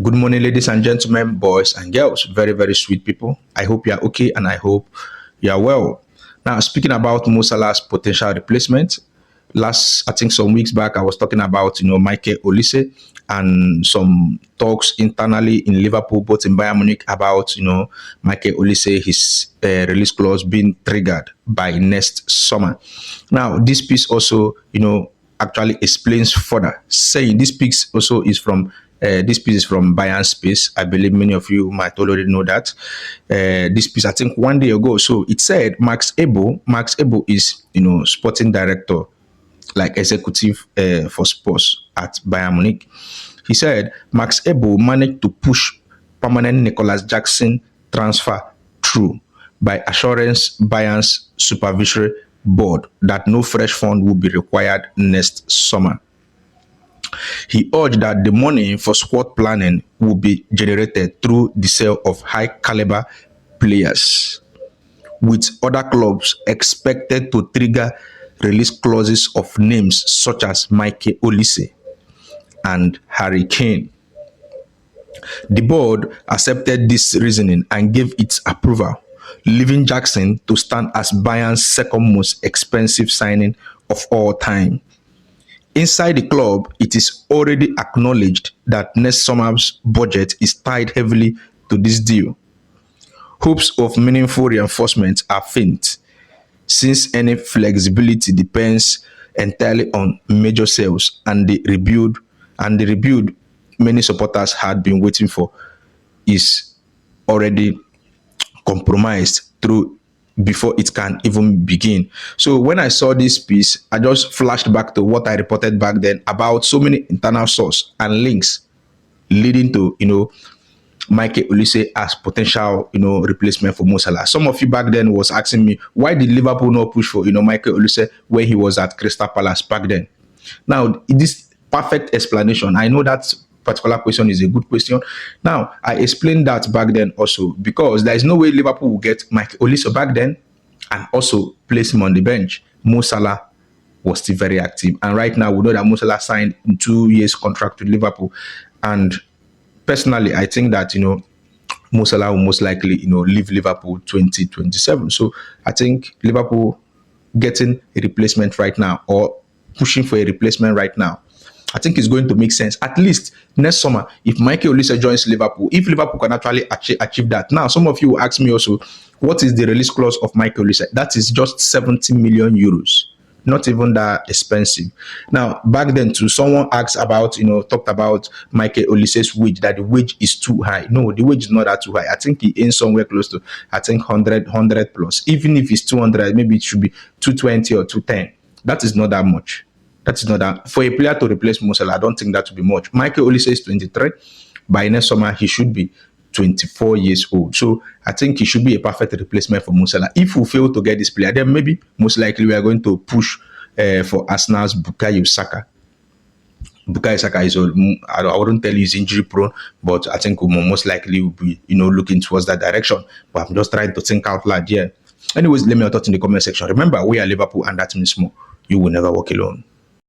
Good morning, ladies and gentlemen, boys and girls, very, very sweet people. I hope you are okay and I hope you are well. Now, speaking about Mo Salah's potential replacement, I think some weeks back, I was talking about, Michael Olise and some talks internally in Liverpool, both in Bayern Munich, about, Michael Olise, his release clause being triggered by next summer. Now, this piece also, actually explains further, saying this piece also is from this piece is from Bayern Space. I believe many of you might already know that. This piece, I think, one day ago. So it said Max Ebo is, sporting director, like executive for sports at Bayern Munich. He said Max Ebo managed to push permanent Nicholas Jackson transfer through by assurance Bayern's supervisory board that no fresh fund will be required next summer. He urged that the money for squad planning will be generated through the sale of high-caliber players, with other clubs expected to trigger release clauses of names such as Michael Olise and Harry Kane. The board accepted this reasoning and gave its approval, leaving Jackson to stand as Bayern's second most expensive signing of all time. Inside the club, it is already acknowledged that next summer's budget is tied heavily to this deal. Hopes of meaningful reinforcement are faint, since any flexibility depends entirely on major sales and the rebuild many supporters had been waiting for is already compromised before it can even begin. So when I saw this piece, I just flashed back to what I reported back then about so many internal sources and links leading to, Michael Olise as potential, replacement for Mo Salah. Some of you back then was asking me, why did Liverpool not push for, Michael Olise when he was at Crystal Palace back then? Now, this perfect explanation, I know that particular question is a good question. Now, I explained that back then also because there is no way Liverpool will get Michael Olise back then and also place him on the bench. Mo Salah was still very active. And right now, we know that Mo Salah signed a 2 years contract with Liverpool. And personally, I think that, Mo Salah will most likely, leave Liverpool 2027. So I think Liverpool getting a replacement right now or pushing for a replacement right now, I think it's going to make sense. At least next summer, if Michael Olise joins Liverpool, if Liverpool can actually achieve that. Now, some of you will ask me also, what is the release clause of Michael Olise? That is just 70 million euros. Not even that expensive. Now, back then too, someone asked about, talked about Michael Olise's wage, that the wage is too high. No, the wage is not that too high. I think he earns somewhere close to, 100 plus. Even if it's 200, maybe it should be 220 or 210. That is not that much. That is not that. For a player to replace Mo Salah, I don't think that would be much. Michael Olise is 23. By next summer, he should be 24 years old. So I think he should be a perfect replacement for Mo Salah. If we fail to get this player, then maybe most likely we are going to push for Arsenal's Bukayo Saka. Bukayo Saka is, I wouldn't tell you he's injury prone, but I think we most likely will be, looking towards that direction. But I'm just trying to think out loud here. Anyways, let me know your thoughts in the comment section. Remember, we are Liverpool and that means more. You will never walk alone.